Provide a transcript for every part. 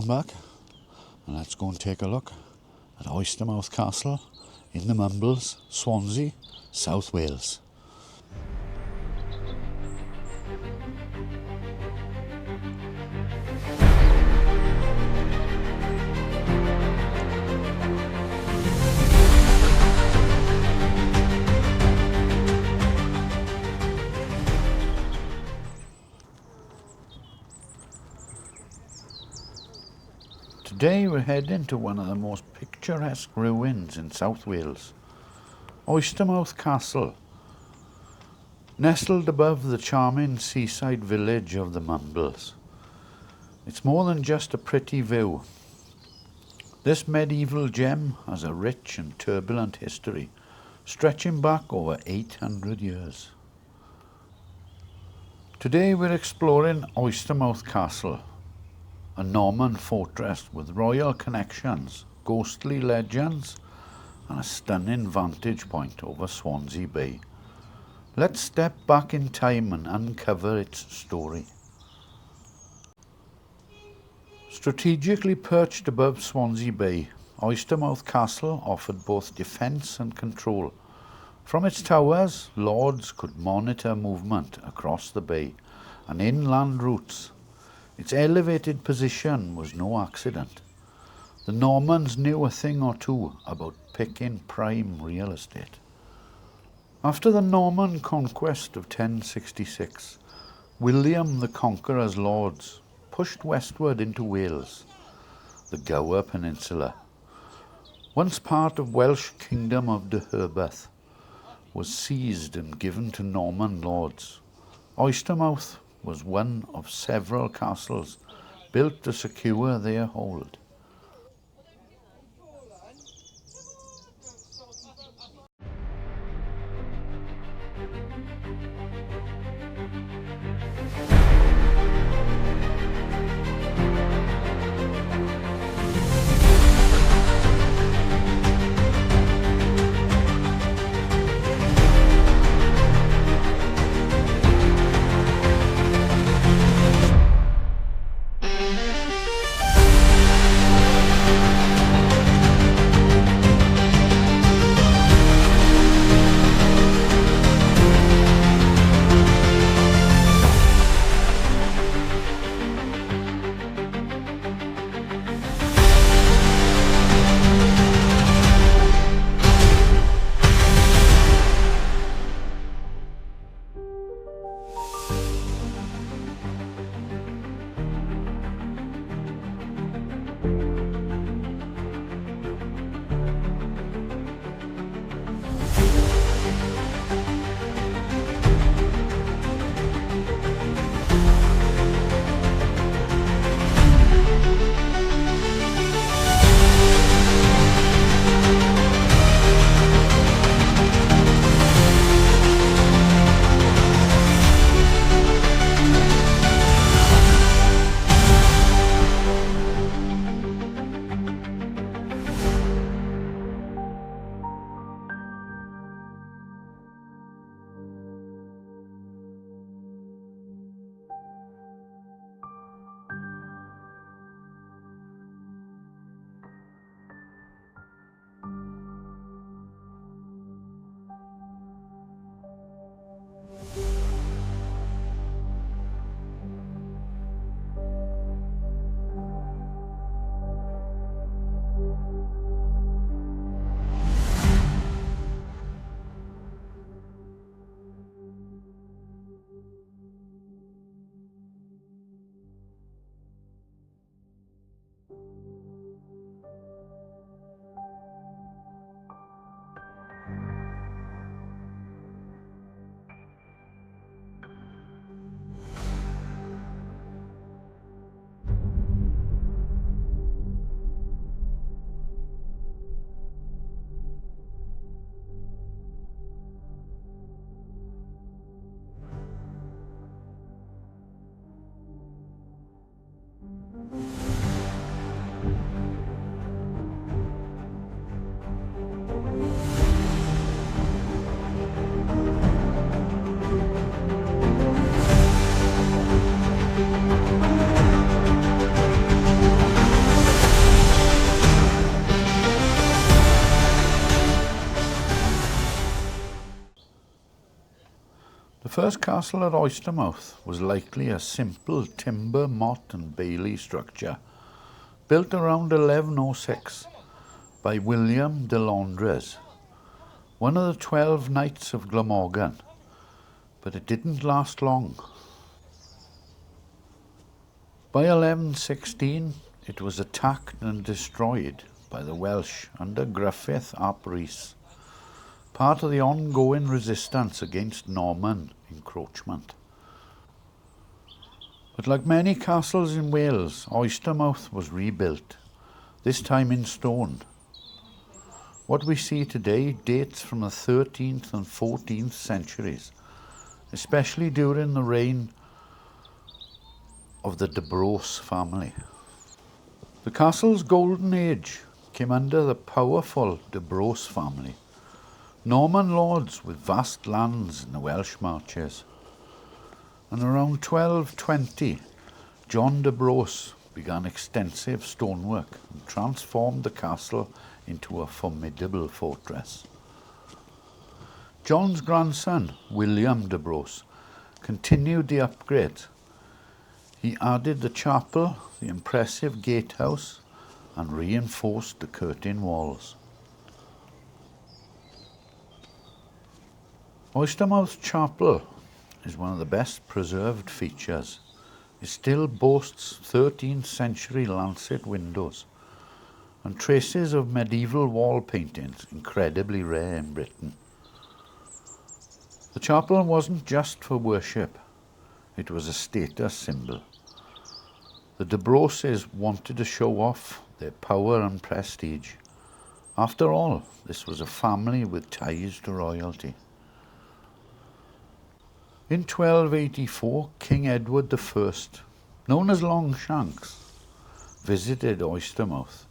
Welcome back, and let's go and take a look at Oystermouth Castle in the Mumbles, Swansea, South Wales. Today we're heading to one of the most picturesque ruins in South Wales, Oystermouth Castle, nestled above the charming seaside village of the Mumbles. It's more than just a pretty view. This medieval gem has a rich and turbulent history, stretching back over 800 years. Today we're exploring Oystermouth Castle, a Norman fortress with royal connections, ghostly legends, and a stunning vantage point over Swansea Bay. Let's step back in time and uncover its story. Strategically perched above Swansea Bay, Oystermouth Castle offered both defence and control. From its towers, lords could monitor movement across the bay and inland routes. Its elevated position was no accident. The Normans knew a thing or two about picking prime real estate. After the Norman conquest of 1066, William the Conqueror's lords pushed westward into Wales. The Gower Peninsula, once part of Welsh kingdom of Deheubarth, was seized and given to Norman lords. Oystermouth was one of several castles built to secure their hold. The first castle at Oystermouth was likely a simple timber, motte and bailey structure, built around 1106 by William de Londres, one of the 12 knights of Glamorgan, but it didn't last long. By 1116 it was attacked and destroyed by the Welsh under Gruffydd ap Rhys, part of the ongoing resistance against Norman encroachment. But like many castles in Wales, Oystermouth was rebuilt, this time in stone. What we see today dates from the 13th and 14th centuries, especially during the reign of the Braose family. The castle's golden age came under the powerful Braose family, Norman lords with vast lands in the Welsh marches. And around 1220, John de Braose began extensive stonework and transformed the castle into a formidable fortress. John's grandson, William de Braose, continued the upgrade. He added the chapel, the impressive gatehouse, and reinforced the curtain walls. Oystermouth Chapel is one of the best preserved features. It still boasts 13th century lancet windows and traces of medieval wall paintings, incredibly rare in Britain. The chapel wasn't just for worship, it was a status symbol. The de Broses wanted to show off their power and prestige. After all, this was a family with ties to royalty. In 1284, King Edward I, known as Longshanks, visited Oystermouth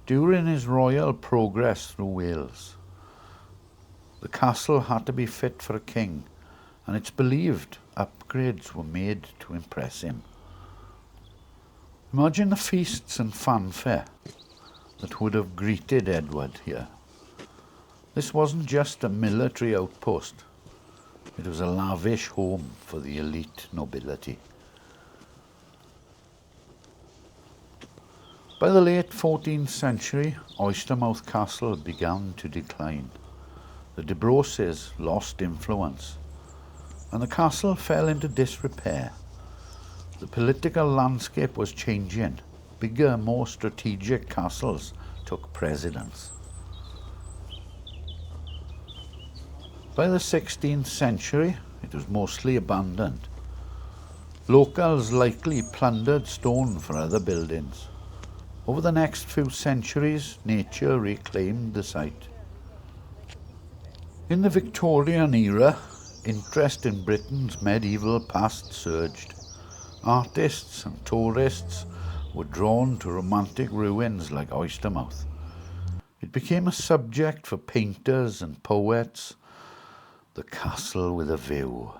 during his royal progress through Wales. The castle had to be fit for a king, and it's believed upgrades were made to impress him. Imagine the feasts and fanfare that would have greeted Edward here. This wasn't just a military outpost. It was a lavish home for the elite nobility. By the late 14th century, Oystermouth Castle began to decline. The de Broses lost influence, and the castle fell into disrepair. The political landscape was changing. Bigger, more strategic castles took precedence. By the 16th century, it was mostly abandoned. Locals likely plundered stone for other buildings. Over the next few centuries, nature reclaimed the site. In the Victorian era, interest in Britain's medieval past surged. Artists and tourists were drawn to romantic ruins like Oystermouth. It became a subject for painters and poets. The castle with a view.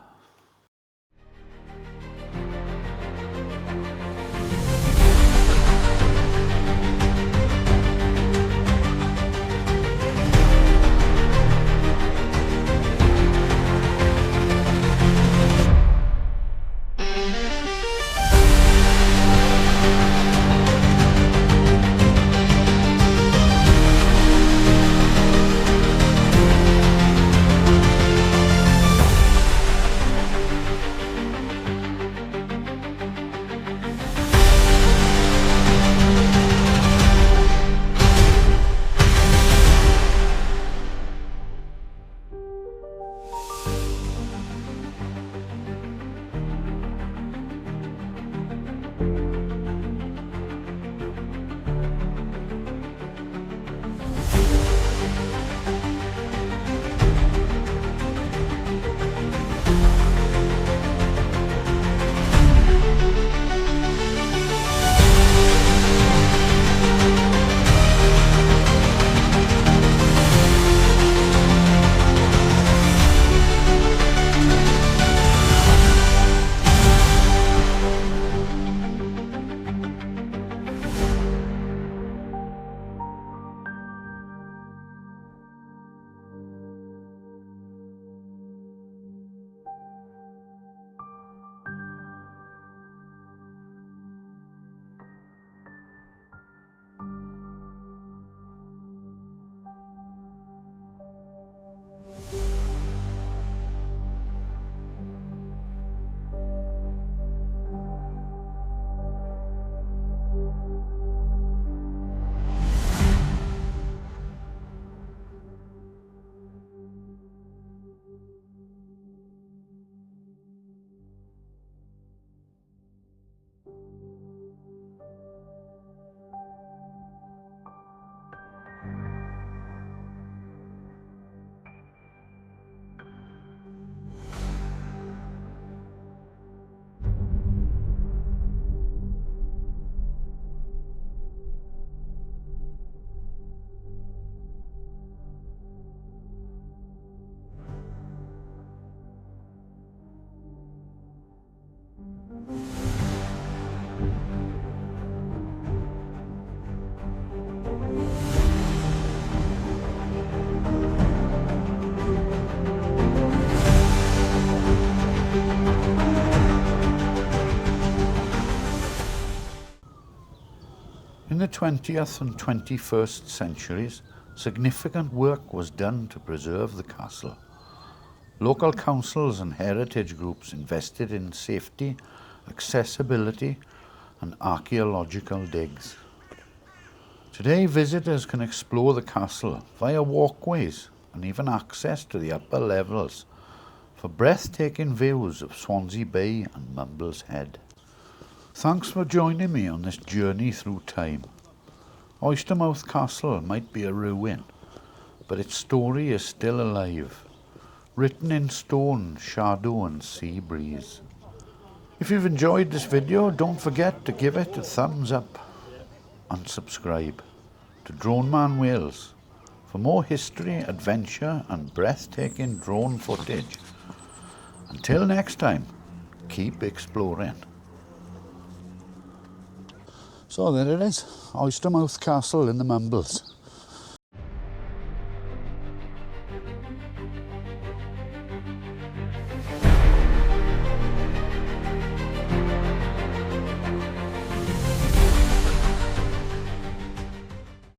In the 20th and 21st centuries, significant work was done to preserve the castle. Local councils and heritage groups invested in safety, accessibility, and archaeological digs. Today, visitors can explore the castle via walkways and even access to the upper levels for breathtaking views of Swansea Bay and Mumbles Head. Thanks for joining me on this journey through time. Oystermouth Castle might be a ruin, but its story is still alive, written in stone, shadow and sea breeze. If you've enjoyed this video, don't forget to give it a thumbs up and subscribe to Drone Man Wales for more history, adventure and breathtaking drone footage. Until next time, keep exploring. So there it is, Oystermouth Castle in the Mumbles.